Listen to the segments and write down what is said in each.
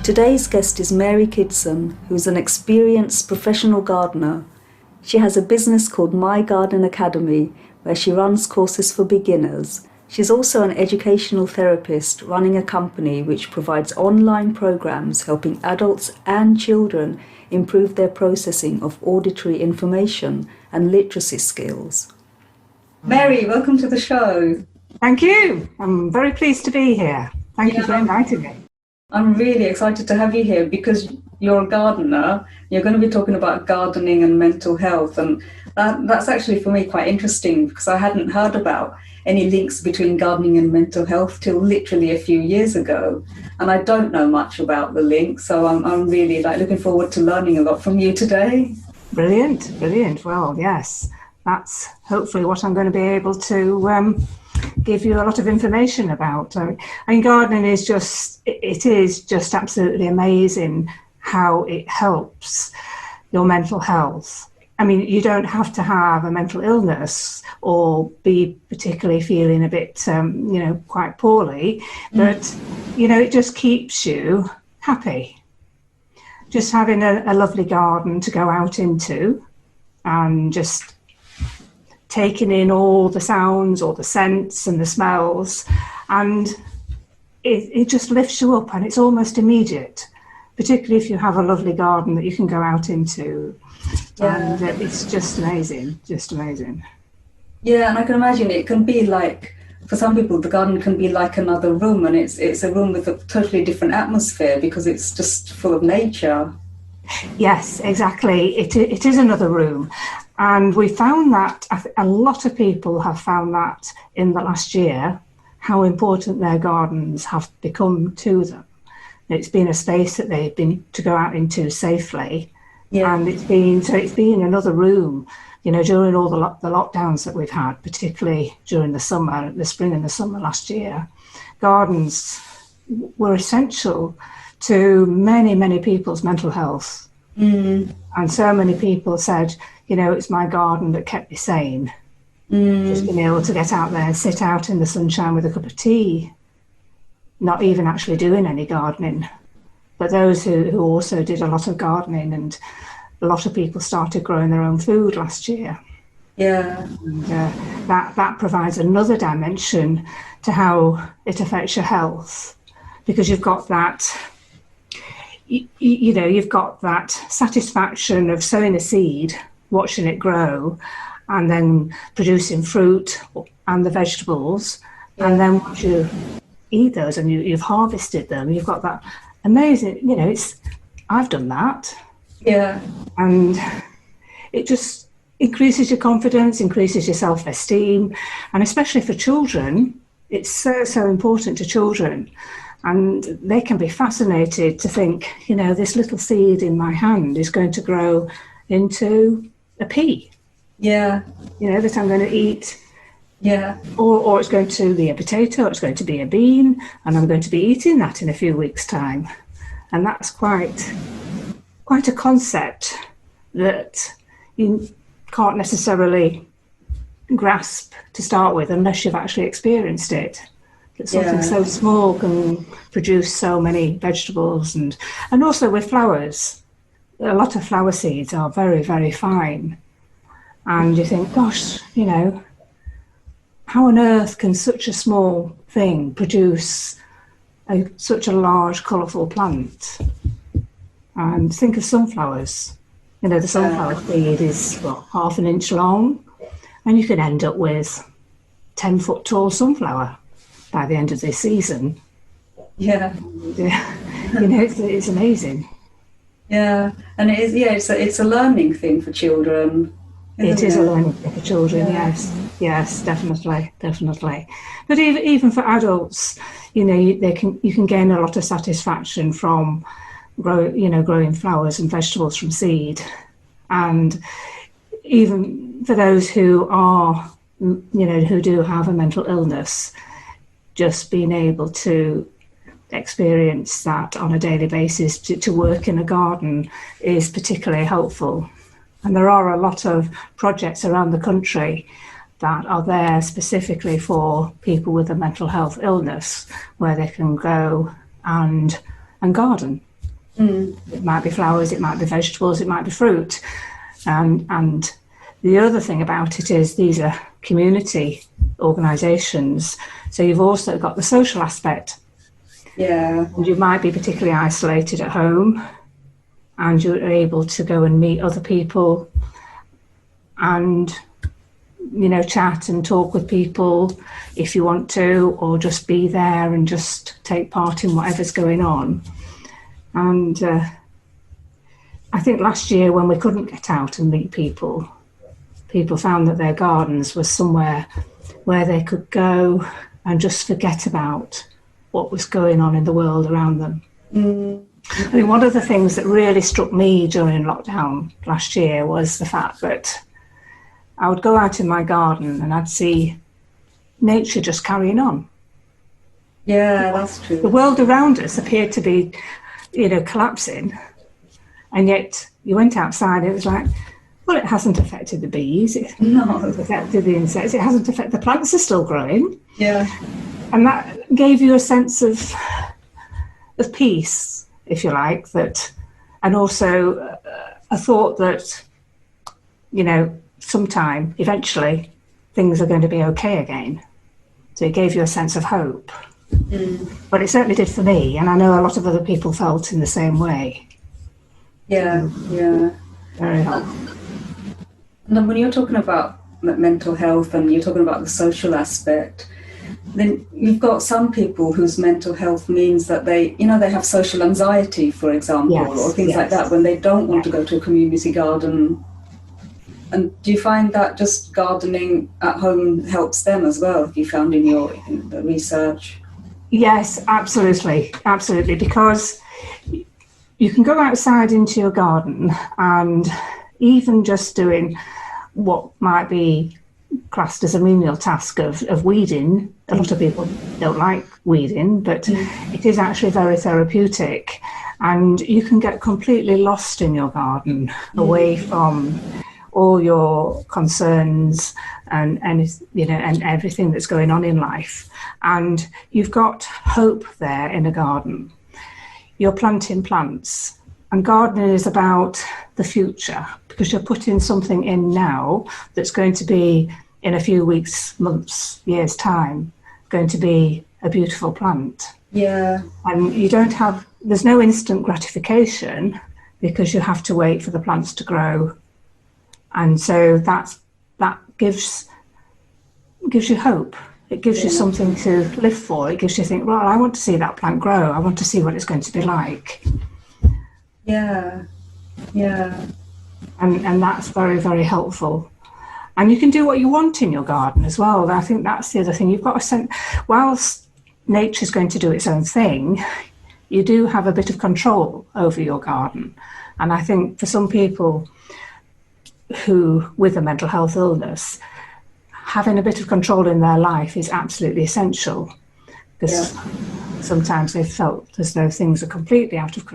Today's guest is Mary Kidson, who's an experienced professional gardener. She has a business called My Garden Academy, where she runs courses for beginners. She's also an educational therapist running a company which provides online programs helping adults and children improve their processing of auditory information and literacy skills. Mary, welcome to the show. Thank you. I'm very pleased to be here. Thank you for inviting me. I'm really excited to have you here because you're a gardener. You're going to be talking about gardening and mental health, and that's actually for me quite interesting because I hadn't heard about any links between gardening and mental health till literally a few years ago, and I don't know much about the link, so I'm really looking forward to learning a lot from you today. Brilliant. Well, yes, that's hopefully what I'm going to be able to give you a lot of information about. Gardening is just absolutely amazing how it helps your mental health. I mean, you don't have to have a mental illness or be particularly feeling a bit, quite poorly, but, it just keeps you happy. Just having a lovely garden to go out into and just taking in all the sounds or the scents and the smells, and it just lifts you up, and it's almost immediate, particularly if you have a lovely garden that you can go out into. And it's just amazing. Yeah, and I can imagine it can be for some people, the garden can be like another room, and it's a room with a totally different atmosphere because it's just full of nature. Yes, exactly. It is another room. And we found that a lot of people have found that in the last year, how important their gardens have become to them. It's been a space that they've been to go out into safely. Yeah. And it's been another room, during all the lockdowns that we've had, particularly during the spring and the summer last year. Gardens were essential to many, many people's mental health. Mm. And so many people said, it's my garden that kept me sane. Just being able to get out there and sit out in the sunshine with a cup of tea, not even actually doing any gardening. But those who also did a lot of gardening, and a lot of people started growing their own food last year. Yeah. And, that provides another dimension to how it affects your health, because you've got that, you've got that satisfaction of sowing a seed, watching it grow, and then producing fruit and the vegetables. Yeah. And then once you eat those and you've harvested them, you've got that amazing, I've done that. Yeah. And it just increases your confidence, increases your self-esteem, and especially for children, it's so important to children. And they can be fascinated to think, this little seed in my hand is going to grow into a pea. Yeah. That I'm going to eat. Yeah. Or it's going to be a potato, or it's going to be a bean, and I'm going to be eating that in a few weeks' time. And that's quite a concept that you can't necessarily grasp to start with unless you've actually experienced it. That something so small can produce so many vegetables, and also with flowers. A lot of flower seeds are very, very fine. And you think, gosh, how on earth can such a small thing produce such a large, colourful plant? And think of sunflowers. The sunflower seed is, half an inch long, and you can end up with 10-foot tall sunflower by the end of this season. Yeah. It's amazing. Yeah, and it is. It's a learning thing for children. It is a learning thing for children. Yes, definitely. But even for adults, you can gain a lot of satisfaction from growing flowers and vegetables from seed, and even for those who are, who do have a mental illness, just being able to experience that on a daily basis, to work in a garden is particularly helpful. And there are a lot of projects around the country that are there specifically for people with a mental health illness, where they can go and garden. It might be flowers, it might be vegetables, it might be fruit. And the other thing about it is these are community organisations, so you've also got the social aspect. Yeah. And you might be particularly isolated at home, and you're able to go and meet other people and, you know, chat and talk with people if you want to, or just be there and just take part in whatever's going on. And I think last year when we couldn't get out and meet people, people found that their gardens was somewhere where they could go and just forget about what was going on in the world around them. I mean, one of the things that really struck me during lockdown last year was the fact that I would go out in my garden and I'd see nature just carrying on. Yeah, that's true. The world around us appeared to be, you know, collapsing, and yet you went outside and it was like, well, it hasn't affected the bees, it hasn't affected the insects, it hasn't affected, the plants are still growing. Yeah. And that gave you a sense of peace, if you like, that, and also a thought that, you know, sometime, eventually, things are going to be okay again. So it gave you a sense of hope. But it certainly did for me, and I know a lot of other people felt in the same way. Yeah, yeah. Very helpful. And then when you're talking about mental health and you're talking about the social aspect, then you've got some people whose mental health means that they, you know, they have social anxiety, for example, or things like that, when they don't want to go to a community garden. And do you find that just gardening at home helps them as well, have you found in the research? Yes, absolutely, absolutely, because you can go outside into your garden and even just doing what might be classed as a menial task of weeding. A lot of people don't like weeding, but it is actually very therapeutic, and you can get completely lost in your garden, away from all your concerns and you know, and everything that's going on in life, and you've got hope there in a garden. You're planting plants, and gardening is about the future, because you're putting something in now that's going to be, in a few weeks, months, years' time, going to be a beautiful plant. Yeah. And there's no instant gratification, because you have to wait for the plants to grow. And so that gives you hope. It gives you something to live for. It gives you think, well, I want to see that plant grow. I want to see what it's going to be like. Yeah, yeah. And that's very, very helpful. And you can do what you want in your garden as well. I think that's the other thing. You've got to sense, whilst nature's going to do its own thing, you do have a bit of control over your garden. And I think for some people who, with a mental health illness, having a bit of control in their life is absolutely essential, because sometimes they've felt as though things are completely out of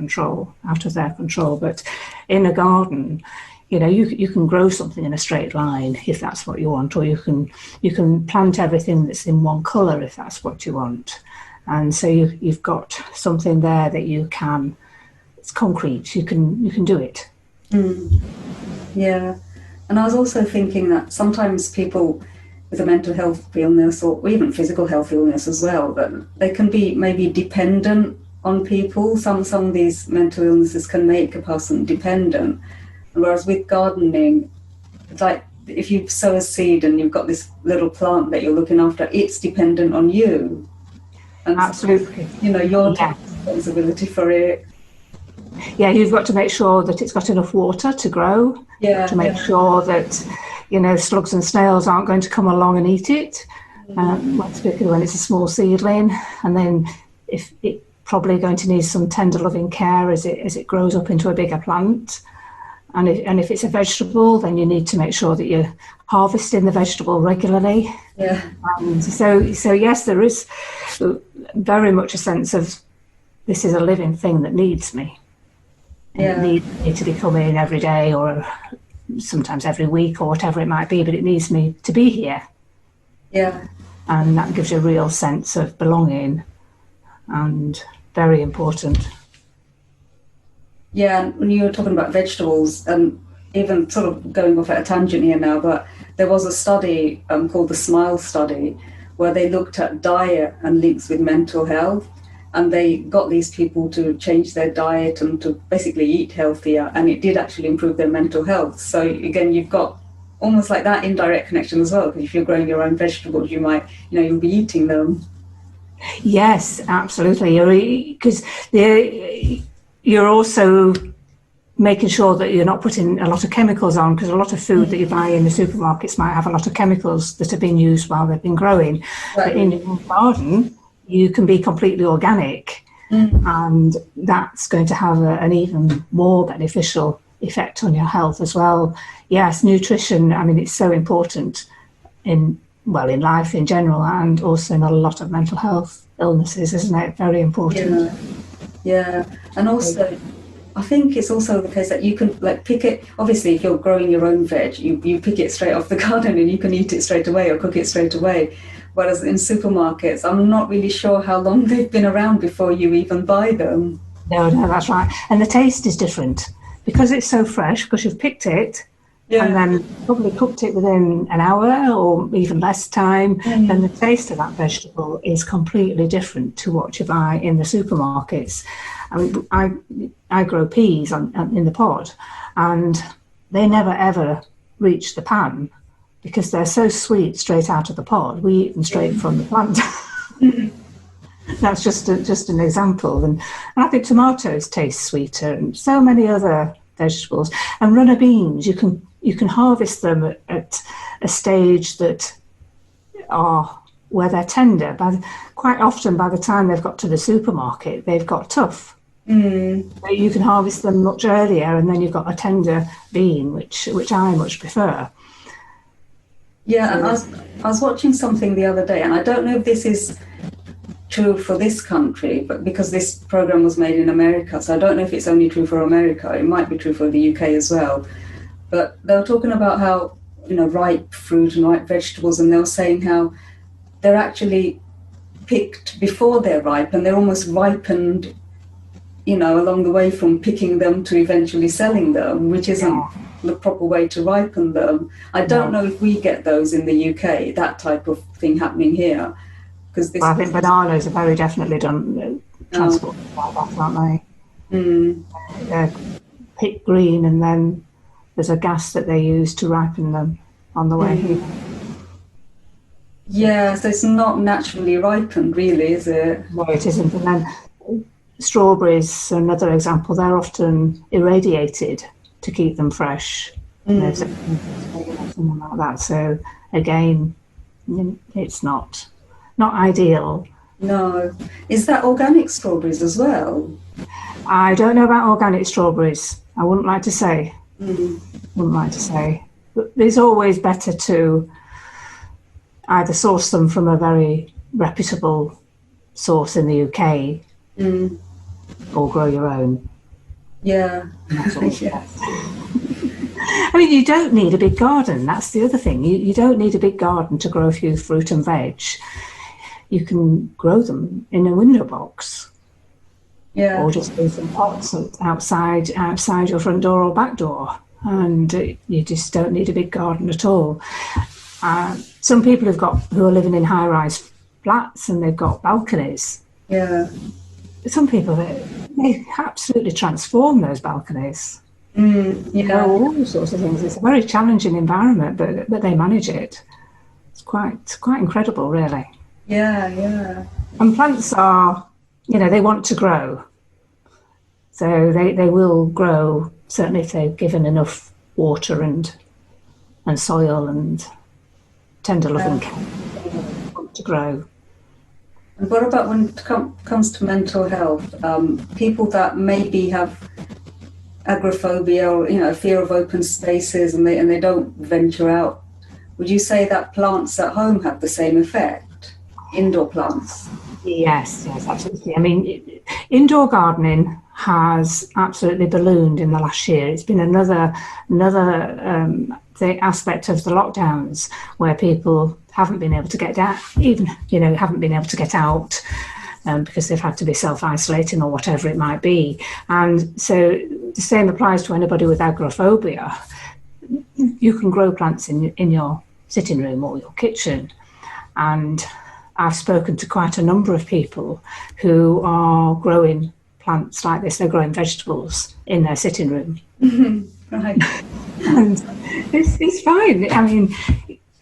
their control. But in a garden, you know, you can grow something in a straight line if that's what you want, or you can plant everything that's in one colour if that's what you want. And so you've got something there that it's concrete, you can do it. Yeah. And I was also thinking that sometimes people with a mental health illness, or even physical health illness as well, that they can be maybe dependent on people. Some of these mental illnesses can make a person dependent. Whereas with gardening, it's like if you sow a seed and you've got this little plant that you're looking after, it's dependent on you. And absolutely. You know, your responsibility for it. Yeah, you've got to make sure that it's got enough water to grow. Yeah. To make sure that, you know, slugs and snails aren't going to come along and eat it. Particularly when it's a small seedling, and then if it probably going to need some tender loving care as it grows up into a bigger plant. And if it's a vegetable, then you need to make sure that you're harvesting the vegetable regularly. Yeah. And so yes, there is very much a sense of, this is a living thing that needs me. And it needs me to be coming every day, or sometimes every week, or whatever it might be, but it needs me to be here. Yeah. And that gives you a real sense of belonging, and very important. Yeah, and when you were talking about vegetables, and even sort of going off at a tangent here now, but there was a study called the SMILE study where they looked at diet and links with mental health. And they got these people to change their diet and to basically eat healthier, and it did actually improve their mental health. So again, you've got almost like that indirect connection as well, because if you're growing your own vegetables, you might, you'll be eating them. Yes, absolutely. Because you're also making sure that you're not putting a lot of chemicals on, because a lot of food that you buy in the supermarkets might have a lot of chemicals that have been used while they've been growing. Right. But in your garden, you can be completely organic, and that's going to have an even more beneficial effect on your health as well. Yes, nutrition, I mean, it's so important in life in general, and also in a lot of mental health illnesses, isn't it? Very important. Yeah. And also, I think it's also the case that you can pick it. Obviously, if you're growing your own veg, you pick it straight off the garden and you can eat it straight away or cook it straight away. Whereas in supermarkets, I'm not really sure how long they've been around before you even buy them. No, that's right. And the taste is different because it's so fresh, because you've picked it and then probably cooked it within an hour or even less time. Then the taste of that vegetable is completely different to what you buy in the supermarkets. I mean, I grow peas in the pot, and they never ever reach the pan because they're so sweet straight out of the pot. We eat them straight from the plant. That's just an example. And I think tomatoes taste sweeter, and so many other vegetables. And runner beans, you can harvest them at a stage that where they're tender. Quite often, by the time they've got to the supermarket, they've got tough. So you can harvest them much earlier, and then you've got a tender bean, which I much prefer. Yeah, and I was watching something the other day, and I don't know if this is true for this country, but because this program was made in America, so I don't know if it's only true for America. It might be true for the UK as well. But they were talking about how, ripe fruit and ripe vegetables, and they were saying how they're actually picked before they're ripe, and they're almost ripened, along the way from picking them to eventually selling them, which isn't the proper way to ripen them. I don't know if we get those in the UK, that type of thing happening here. I think bananas are very definitely done transported like that, aren't they? They're picked green, and then there's a gas that they use to ripen them on the way here. Yeah, so it's not naturally ripened, really, is it? No, it isn't. And then strawberries are another example. They're often irradiated to keep them fresh. Something like that. So again, it's not ideal. No. Is that organic strawberries as well? I don't know about organic strawberries. I wouldn't like to say. Wouldn't like to say. But it's always better to either source them from a very reputable source in the UK or grow your own. Yeah. I mean, you don't need a big garden. That's the other thing. You don't need a big garden to grow a few fruit and veg. You can grow them in a window box. Yeah. Or just in some pots outside your front door or back door. And you just don't need a big garden at all. Some people who are living in high-rise flats, and they've got balconies. Yeah. Some people, they absolutely transform those balconies. Yeah. All sorts of things. It's a very challenging environment, but they manage it. It's quite incredible, really. Yeah. And plants are, they want to grow. So they will grow, certainly if they're given enough water and soil and tender loving care. They want to grow. And what about when it comes to mental health? People that maybe have agoraphobia or fear of open spaces, and they don't venture out. Would you say that plants at home have the same effect? Indoor plants? Yes, absolutely. I mean, indoor gardening has absolutely ballooned in the last year. It's been another the aspect of the lockdowns where people haven't been able to get down, even haven't been able to get out because they've had to be self-isolating or whatever it might be. And so the same applies to anybody with agoraphobia. You can grow plants in your sitting room or your kitchen. And I've spoken to quite a number of people who are growing plants like this. They're growing vegetables in their sitting room. Right. And it's fine. I mean,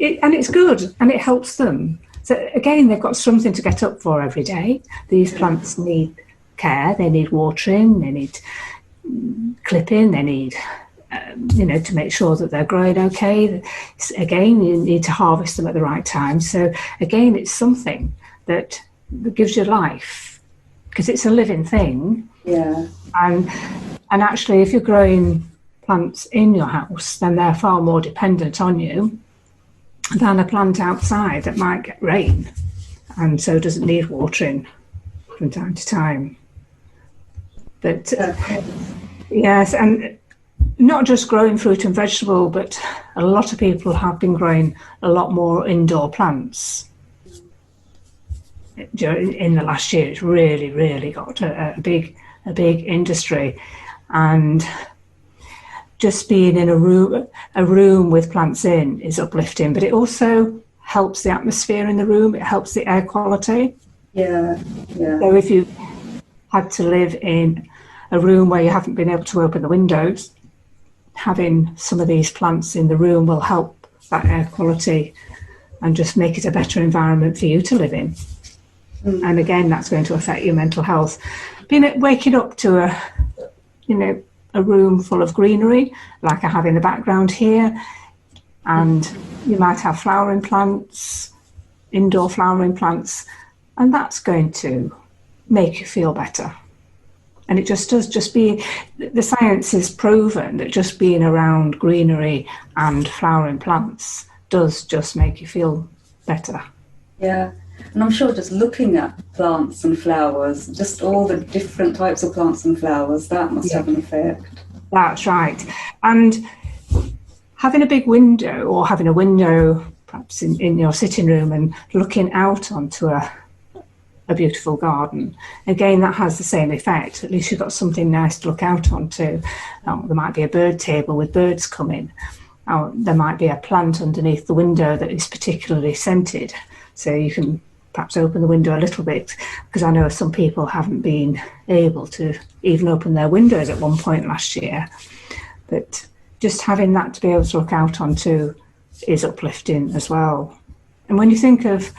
and it's good, and it helps them. So again, they've got something to get up for every day. These plants need care. They need watering. They need clipping. They need, to make sure that they're growing okay. Again, you need to harvest them at the right time. So again, it's something that gives you life, because it's a living thing. Yeah. And actually, if you're growing plants in your house, then they're far more dependent on you than a plant outside that might get rain and so doesn't need watering from time to time. But yes, and not just growing fruit and vegetable, but a lot of people have been growing a lot more indoor plants in the last year. It's really got a big industry. And just being in a room with plants in is uplifting, but it also helps the atmosphere in the room. It helps the air quality. Yeah. So if you had to live in a room where you haven't been able to open the windows, having some of these plants in the room will help that air quality and just make it a better environment for you to live in. And again, that's going to affect your mental health. Waking up to a room full of greenery, like I have in the background here, and you might have flowering plants, indoor flowering plants, and that's going to make you feel better. And it just does. The science is proven that just being around greenery and flowering plants does just make you feel better. Yeah. And I'm sure just looking at plants and flowers, just all the different types of plants and flowers, that must have an effect. That's right. And having a big window, or having a window perhaps in your sitting room and looking out onto a beautiful garden, again, that has the same effect. At least you've got something nice to look out onto. There might be a bird table with birds coming. There might be a plant underneath the window that is particularly scented. So you can perhaps open the window a little bit, because I know some people haven't been able to even open their windows at one point last year. But just having that to be able to look out onto is uplifting as well. And when you think of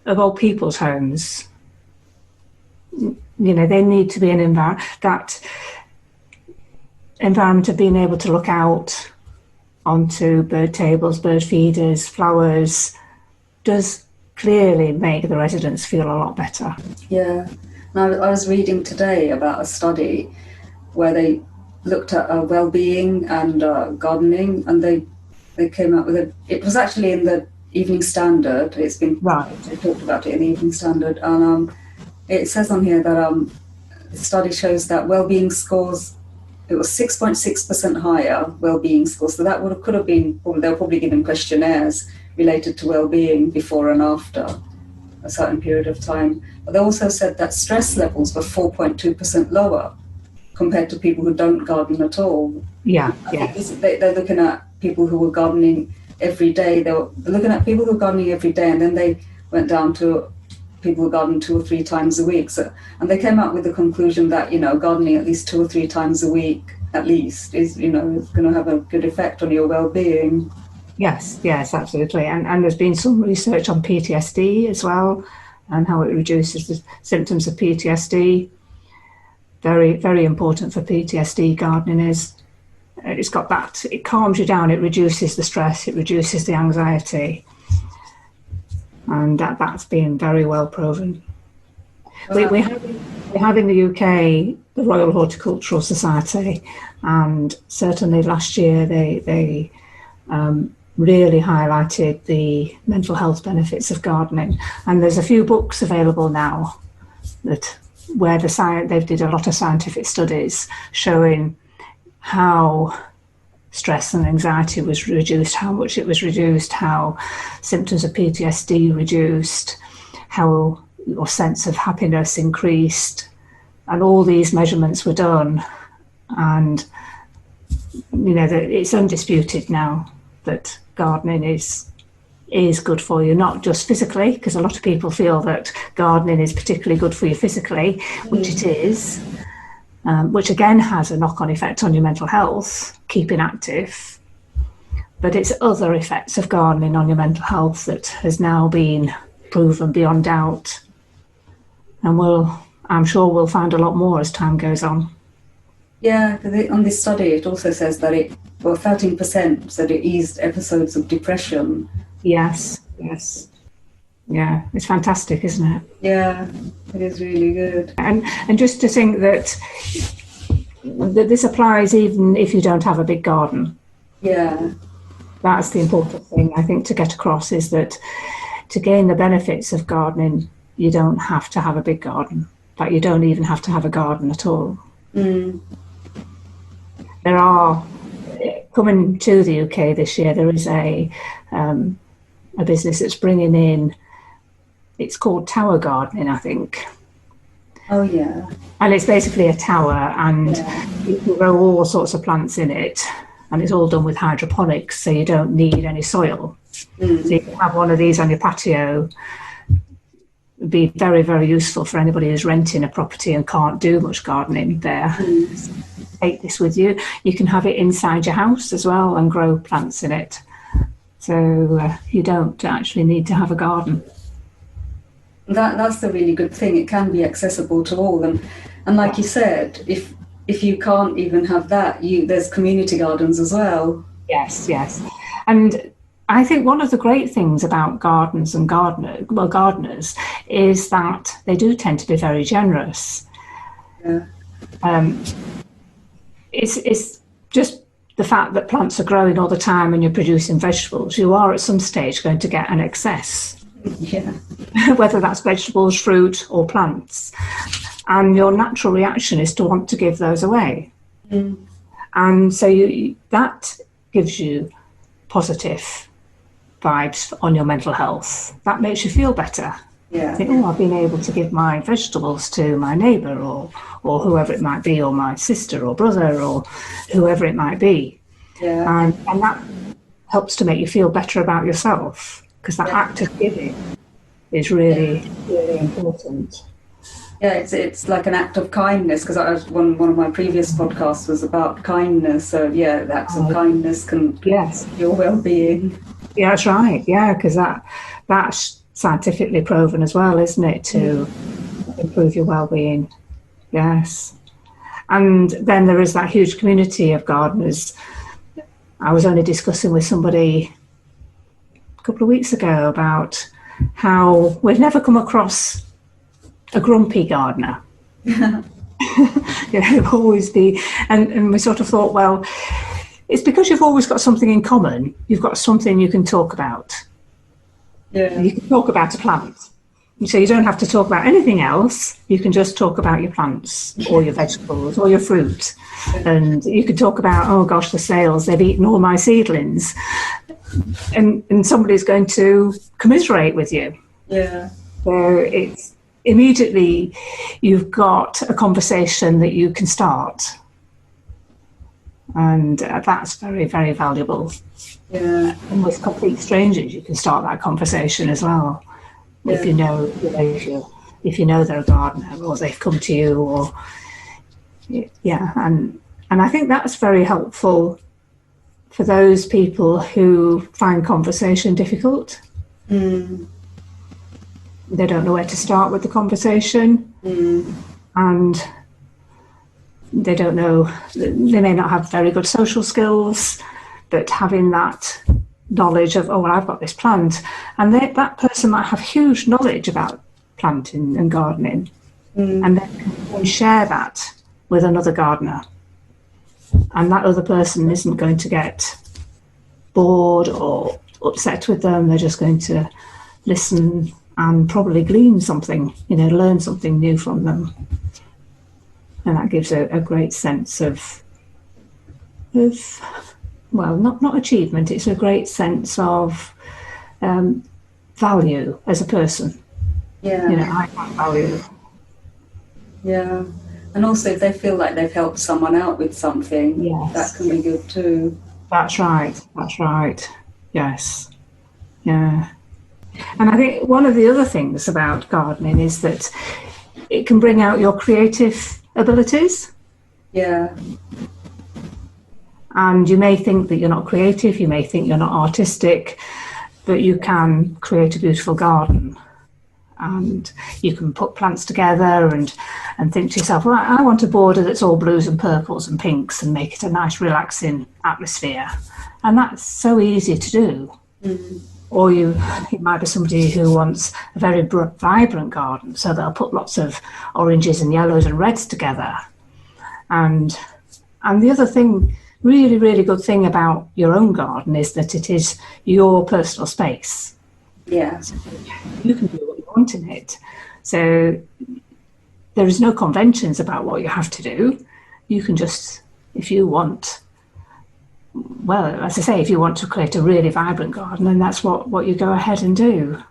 old people's homes, they need to be an environment of being able to look out onto bird tables, bird feeders, flowers, does clearly make the residents feel a lot better. Yeah. And I was reading today about a study where they looked at well-being and gardening, and they came up with it was actually in the Evening Standard. It's been they talked about it in the Evening Standard, and it says on here that the study shows that well-being scores, it was 6.6% higher well-being scores. So that could have been, they were probably given questionnaires related to well-being before and after a certain period of time. But they also said that stress levels were 4.2% lower compared to people who don't garden at all. Yeah. They're looking at people who were gardening every day. They're looking at people who were gardening every day, and then they went down to people who garden 2 or 3 times a week. So, and they came out with the conclusion that, gardening at least 2 or 3 times a week, at least, is going to have a good effect on your well-being. Yes, absolutely. And there's been some research on PTSD as well, and how it reduces the symptoms of PTSD. Very, very important for PTSD, gardening is. It's got that, it calms you down, it reduces the stress, it reduces the anxiety. And that's been very well proven. We have in the UK the Royal Horticultural Society, and certainly last year they really highlighted the mental health benefits of gardening. And there's a few books available now where they've did a lot of scientific studies showing how stress and anxiety was reduced, how much it was reduced, how symptoms of PTSD reduced, how your sense of happiness increased. And all these measurements were done And that it's undisputed now that gardening is good for you, not just physically, because a lot of people feel that gardening is particularly good for you physically, which it is, which again has a knock-on effect on your mental health, keeping active. But it's other effects of gardening on your mental health that has now been proven beyond doubt. And I'm sure we'll find a lot more as time goes on. Yeah, on this study, it also says that 13% said it eased episodes of depression. Yes. Yeah, it's fantastic, isn't it? Yeah, it is really good. And just to think that this applies even if you don't have a big garden. Yeah. That's the important thing, I think, to get across, is that to gain the benefits of gardening, you don't have to have a big garden. But you don't even have to have a garden at all. There are, coming to the UK this year, there is a business that's bringing in, it's called tower gardening, I think. Oh, yeah. And it's basically a tower, and you can grow all sorts of plants in it, and it's all done with hydroponics, so you don't need any soil. So you can have one of these on your patio. It'd be very, very useful for anybody who's renting a property and can't do much gardening there. Take this with you. You can have it inside your house as well and grow plants in it. So you don't actually need to have a garden. That's the really good thing. It can be accessible to all. And like you said, if you can't even have that, there's community gardens as well. Yes. And I think one of the great things about gardens and gardeners is that they do tend to be very generous. Yeah. It's just the fact that plants are growing all the time and you're producing vegetables, you are at some stage going to get an excess. Yeah. Whether that's vegetables, fruit or plants. And your natural reaction is to want to give those away. And so that gives you positive vibes on your mental health. That makes you feel better. Yeah. Think, I've been able to give my vegetables to my neighbour or whoever it might be, or my sister or brother or whoever it might be. Yeah. And that helps to make you feel better about yourself, because that act of giving is really, really important. Yeah, it's like an act of kindness, because one of my previous podcasts was about kindness. So yeah, the acts of kindness can your well-being. Yeah, that's right. Yeah, because that's scientifically proven as well, isn't it, to improve your well-being. Yes. And then there is that huge community of gardeners. I was only discussing with somebody a couple of weeks ago about how we've never come across a grumpy gardener. Always be, and we sort of thought, well, it's because you've always got something in common. You've got something you can talk about. Yeah. You can talk about a plant. So you don't have to talk about anything else. You can just talk about your plants or your vegetables or your fruit. And you could talk about, oh gosh, the snails, they've eaten all my seedlings. And somebody's going to commiserate with you. Yeah. So it's immediately you've got a conversation that you can start. And that's very, very valuable. Yeah. And with complete strangers, you can start that conversation as well. Yeah. If you know they're a gardener or they've come to you, or and I think that's very helpful for those people who find conversation difficult. They don't know where to start with the conversation, and they don't know. They may not have very good social skills, but having that knowledge of, I've got this plant, and that person might have huge knowledge about planting and gardening, and then can share that with another gardener, and that other person isn't going to get bored or upset with them. They're just going to listen and probably glean something, learn something new from them, and that gives a great sense of well, not achievement, it's a great sense of value as a person. Yeah. I find value. Yeah. And also if they feel like they've helped someone out with something, Yes. that can be good too. That's right. That's right. Yes. Yeah. And I think one of the other things about gardening is that it can bring out your creative abilities. Yeah. And you may think that you're not creative, you may think you're not artistic, but you can create a beautiful garden. And you can put plants together and think to yourself, right, I want a border that's all blues and purples and pinks and make it a nice relaxing atmosphere. And that's so easy to do. Mm. Or you might be somebody who wants a very vibrant garden, so they'll put lots of oranges and yellows and reds together. And the other thing, really, really good thing about your own garden is that it is your personal space. Yeah. So you can do what you want in it. So there is no conventions about what you have to do. You can just, if you want, well, as I say, if you want to create a really vibrant garden, then that's what you go ahead and do.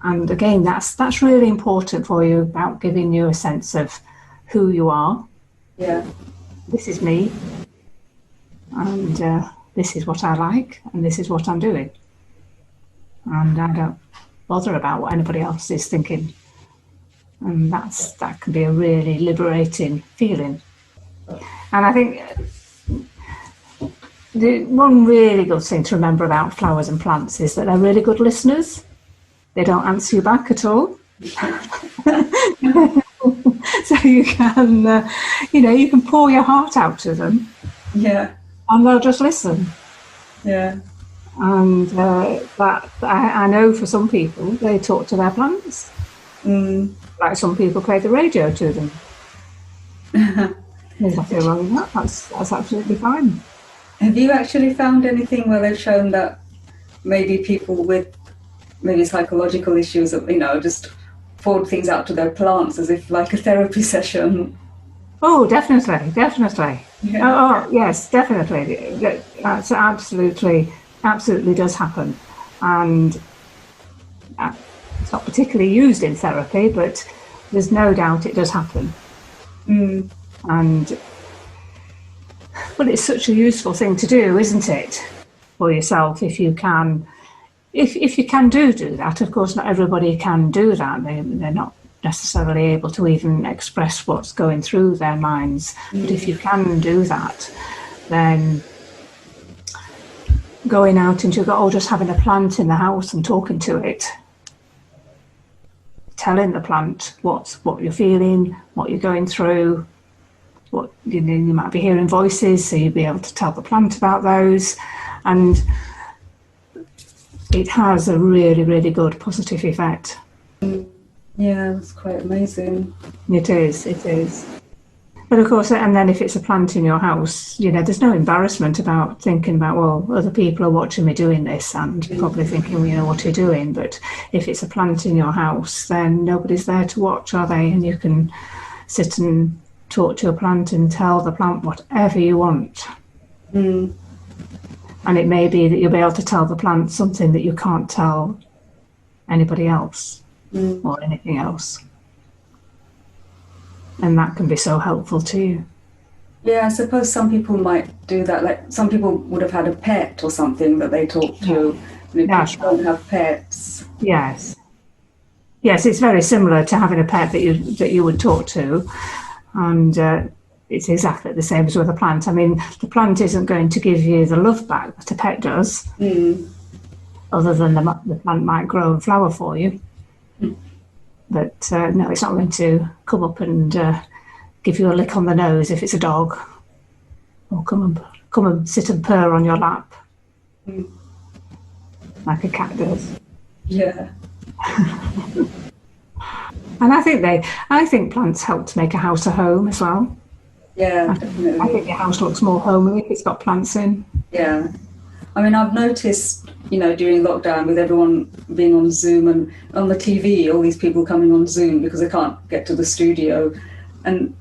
And again, that's really important for you, about giving you a sense of who you are. Yeah. This is me, and this is what I like, and this is what I'm doing. And I don't bother about what anybody else is thinking. And that can be a really liberating feeling. And I think the one really good thing to remember about flowers and plants is that they're really good listeners. They don't answer you back at all. So you can, you can pour your heart out to them. Yeah. And they'll just listen. Yeah. And that I know for some people, they talk to their plants. Mm. Like some people play the radio to them. There's nothing wrong with that. That's absolutely fine. Have you actually found anything where they've shown that maybe people with maybe psychological issues, just poured things out to their plants as if like a therapy session? Oh, definitely. Yeah. Oh, yes, definitely. That's absolutely does happen. And it's not particularly used in therapy, but there's no doubt it does happen. Mm. And well, it's such a useful thing to do, isn't it, for yourself, if you can. If you can do that. Of course, not everybody can do that. They're not necessarily able to even express what's going through their minds. Mm. But if you can do that, then going out into just having a plant in the house and talking to it, telling the plant what you're feeling, what you're going through, what you might be hearing voices, so you'll be able to tell the plant about those, and it has a really, really good positive effect. Yeah, that's quite amazing. It is. But of course, and then if it's a plant in your house, there's no embarrassment about thinking about, well, other people are watching me doing this and probably thinking, what are you doing? But if it's a plant in your house, then nobody's there to watch, are they? And you can sit and talk to your plant and tell the plant whatever you want. Mm. And it may be that you'll be able to tell the plant something that you can't tell anybody else or anything else. And that can be so helpful to you. Yeah, I suppose some people might do that. Like some people would have had a pet or something that they talk to. And if people don't have pets. Yes, it's very similar to having a pet that you would talk to. And it's exactly the same as with a plant. I mean, the plant isn't going to give you the love back that a pet does, other than the plant might grow and flower for you. Mm. But no, it's not going to come up and give you a lick on the nose if it's a dog, or come and sit and purr on your lap, like a cat does. Yeah. And I think plants help to make a house a home as well. Yeah, definitely. I think your house looks more homely if it's got plants in. Yeah. I mean, I've noticed, during lockdown with everyone being on Zoom and on the TV, all these people coming on Zoom because they can't get to the studio. And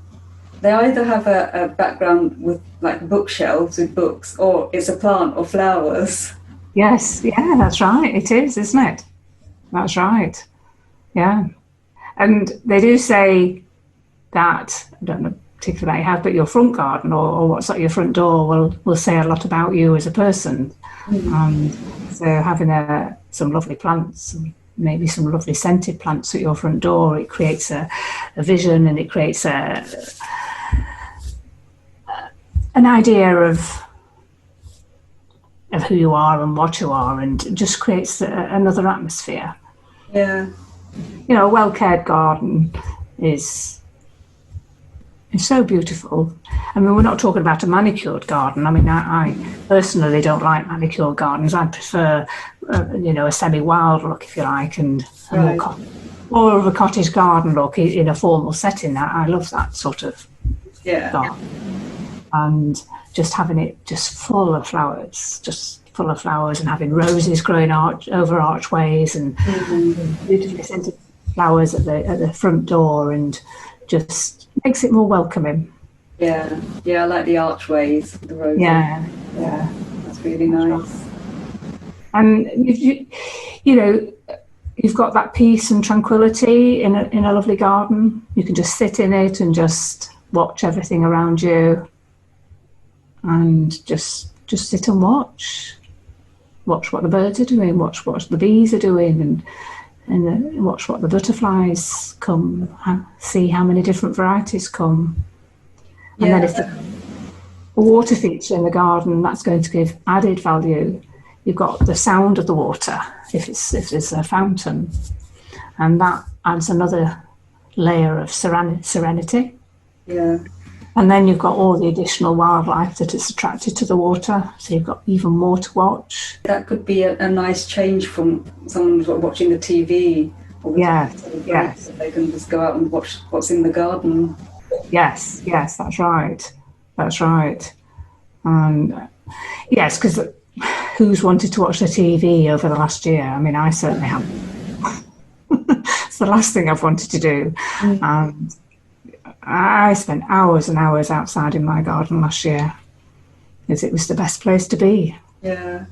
they either have a background with like bookshelves with books, or it's a plant or flowers. Yes, yeah, that's right. It is, isn't it? That's right. Yeah. And they do say that, I don't know particularly about your house, but your front garden or what's at your front door will say a lot about you as a person. And so having some lovely plants, maybe some lovely scented plants at your front door, it creates a vision, and it creates an idea of who you are and what you are, and it just creates another atmosphere. Yeah. You know, a well-cared garden is so beautiful. I mean, we're not talking about a manicured garden. I mean, I personally don't like manicured gardens. I prefer, a semi-wild look, if you like, and Right. more of a cottage garden look in a formal setting. I love that sort of garden. And just having it just full of flowers, and having roses growing over archways, and beautifully scented flowers at the front door, and just makes it more welcoming. Yeah, I like the archways, the roses. Yeah. That's really nice. And you've got that peace and tranquility in a lovely garden. You can just sit in it and just watch everything around you, and just sit and watch what the birds are doing, watch what the bees are doing, and watch what the butterflies come, see how many different varieties come. And then if the water feature in the garden, that's going to give added value. You've got the sound of the water, if it's a fountain, and that adds another layer of serenity. Yeah. And then you've got all the additional wildlife that is attracted to the water, so you've got even more to watch. That could be a nice change from someone watching the TV. Yes. They can just go out and watch what's in the garden. Yes, that's right. And yes, because who's wanted to watch the TV over the last year? I mean, I certainly haven't. It's the last thing I've wanted to do. And I spent hours and hours outside in my garden last year, because it was the best place to be. Yeah.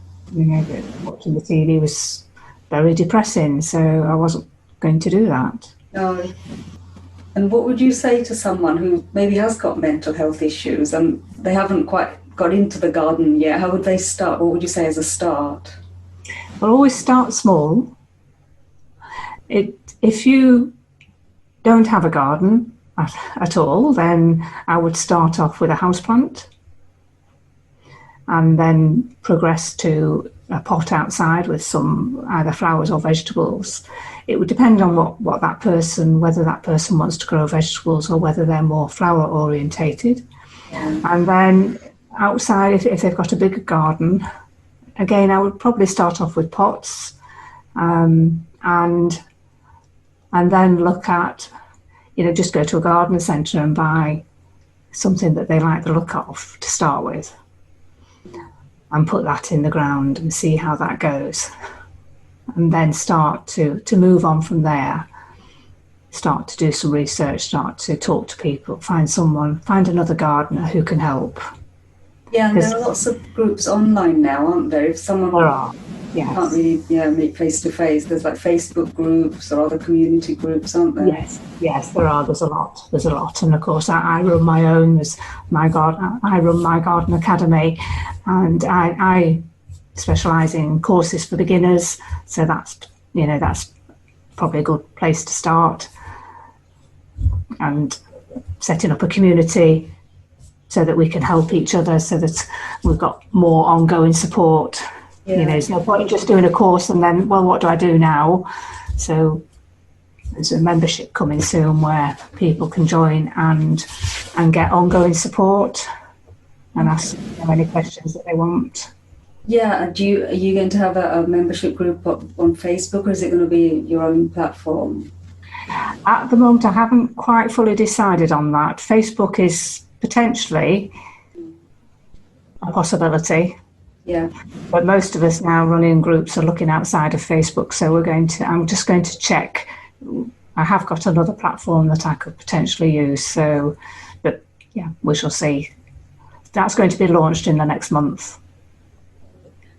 Watching the TV was very depressing, so I wasn't going to do that. No. And what would you say to someone who maybe has got mental health issues and they haven't quite got into the garden yet? How would they start? What would you say as a start? Well, always start small. If you don't have a garden at all, then I would start off with a houseplant, and then progress to a pot outside with some either flowers or vegetables. It would depend on what that person, whether that person wants to grow vegetables or whether they're more flower orientated. And then outside, if they've got a bigger garden, again, I would probably start off with pots, and then look at, just go to a garden centre and buy something that they like the look of to start with, and put that in the ground and see how that goes. And then start to move on from there, start to do some research, start to talk to people, find another gardener who can help. Yeah, and there are lots of groups online now, aren't there? If someone can't really meet face to face, there's like Facebook groups or other community groups, aren't there? Yes, there are. There's a lot, and of course I run my own. There's I run my garden academy, and I specialise in courses for beginners. So that's probably a good place to start, and setting up a community so that we can help each other, so that we've got more ongoing support. There's no point in just doing a course and then, well, what do I do now? So there's a membership coming soon where people can join and get ongoing support and ask any questions that they want. Yeah, are you going to have a membership group on Facebook, or is it going to be your own platform? At the moment, I haven't quite fully decided on that. Facebook is potentially a possibility. Yeah. But most of us now running groups are looking outside of Facebook, so I'm just going to check. I have got another platform that I could potentially use, but we shall see. That's going to be launched in the next month.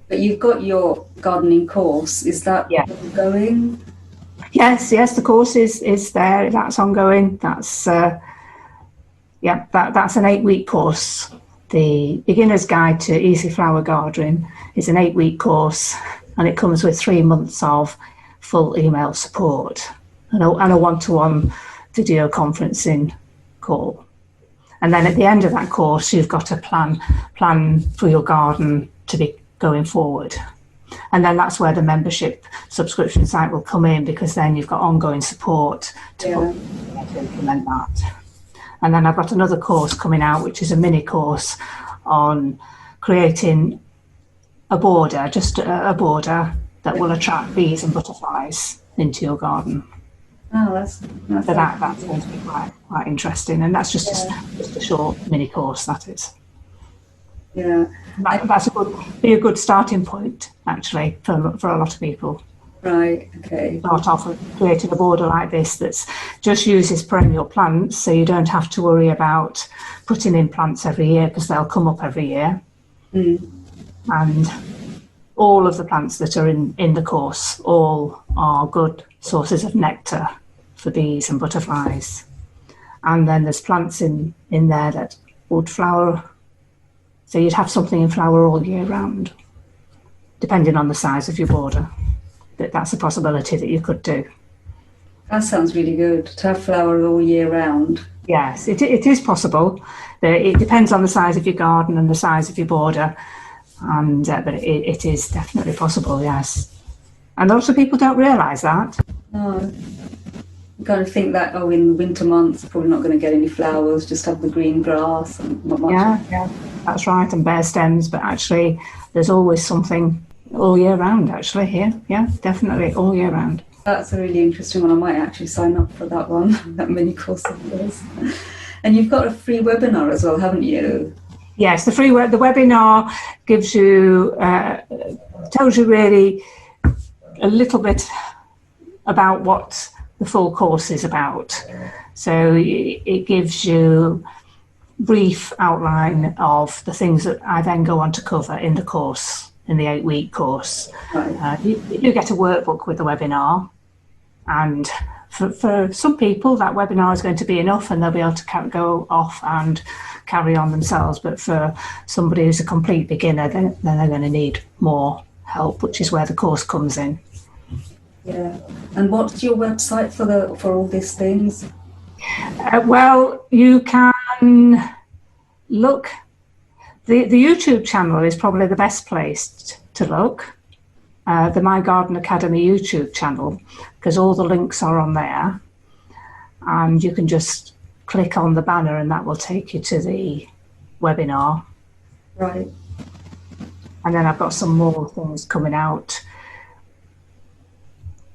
But you've got your gardening course, is that ongoing? Yes, the course is there, that's ongoing. That's Yeah, that's an 8-week course. The Beginner's Guide to Easy Flower Gardening is an 8-week course, and it comes with 3 months of full email support and a one-to-one video conferencing call. And then at the end of that course, you've got a plan for your garden to be going forward. And then that's where the membership subscription site will come in, because then you've got ongoing support to implement that. And then I've got another course coming out, which is a mini course on creating a border, just a border that will attract bees and butterflies into your garden. Oh, that's going to be quite interesting, and that's just a short mini course. That is. Yeah, that's be a good starting point actually for a lot of people. Right. Okay. Start off with creating a border like this that just uses perennial plants, so you don't have to worry about putting in plants every year, because they'll come up every year. And all of the plants that are in the course all are good sources of nectar for bees and butterflies. And then there's plants in there that would flower, so you'd have something in flower all year round, depending on the size of your border. That's a possibility that you could do. That sounds really good, to have flower all year round. Yes, it is possible. It depends on the size of your garden and the size of your border, and but it is definitely possible, yes. And lots of people don't realise that. No. You kind of think that, in the winter months, probably not going to get any flowers, just have the green grass and not much. Yeah, that's right, and bare stems, but actually there's always something all year round actually here. Yeah, definitely all year round. That's a really interesting one. I might actually sign up for that one, that mini course of yours. And you've got a free webinar as well, haven't you? Yes, the webinar gives you, tells you really a little bit about what the full course is about. So it gives you brief outline of the things that I then go on to cover in the course, in the 8-week course. Right. You do get a workbook with the webinar, and for some people that webinar is going to be enough and they'll be able to go off and carry on themselves. But for somebody who's a complete beginner, then they're going to need more help, which is where the course comes in. Yeah. And what's your website for all these things? Well, you can look. The YouTube channel is probably the best place to look. The My Garden Academy YouTube channel, because all the links are on there, and you can just click on the banner and that will take you to the webinar. Right. And then I've got some more things coming out.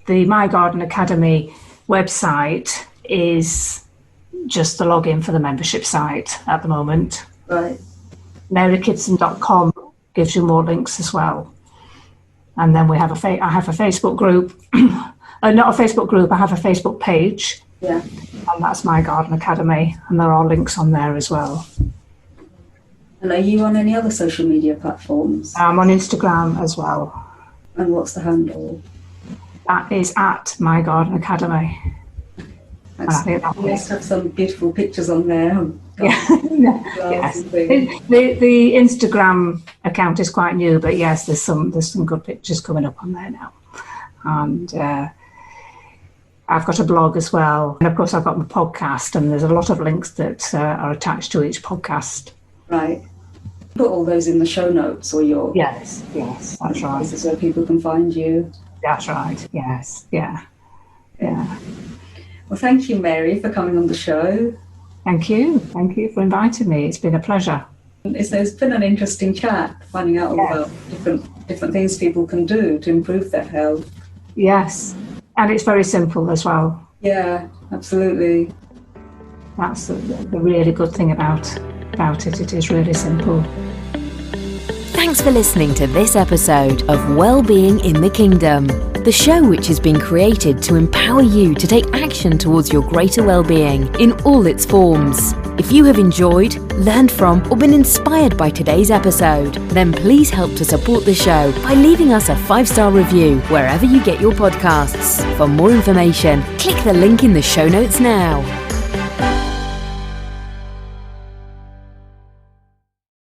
The My Garden Academy website is just the login for the membership site at the moment. Right. MaryKidson.com gives you more links as well. And then I have a Facebook group. Not a Facebook group, I have a Facebook page. Yeah. And that's My Garden Academy, and there are links on there as well. And are you on any other social media platforms? I'm on Instagram as well. And what's the handle? That is at My Garden Academy. And I think that you must have some beautiful pictures on there. Yes. The Instagram account is quite new, but yes, there's some good pictures coming up on there now. And I've got a blog as well, and of course I've got my podcast, and there's a lot of links that are attached to each podcast. Right. Put all those in the show notes, or your Yes, that's right. This is where people can find you. That's right. Yes, yeah. Well, thank you, Mary, for coming on the show. Thank you for inviting me. It's been a pleasure. It's been an interesting chat, finding out all about different things people can do to improve their health. Yes, and it's very simple as well. Yeah, absolutely. That's the really good thing about it. It is really simple. Thanks for listening to this episode of Wellbeing in the Kingdom, the show which has been created to empower you to take action towards your greater well-being in all its forms. If you have enjoyed, learned from, or been inspired by today's episode, then please help to support the show by leaving us a 5-star review wherever you get your podcasts. For more information, click the link in the show notes now.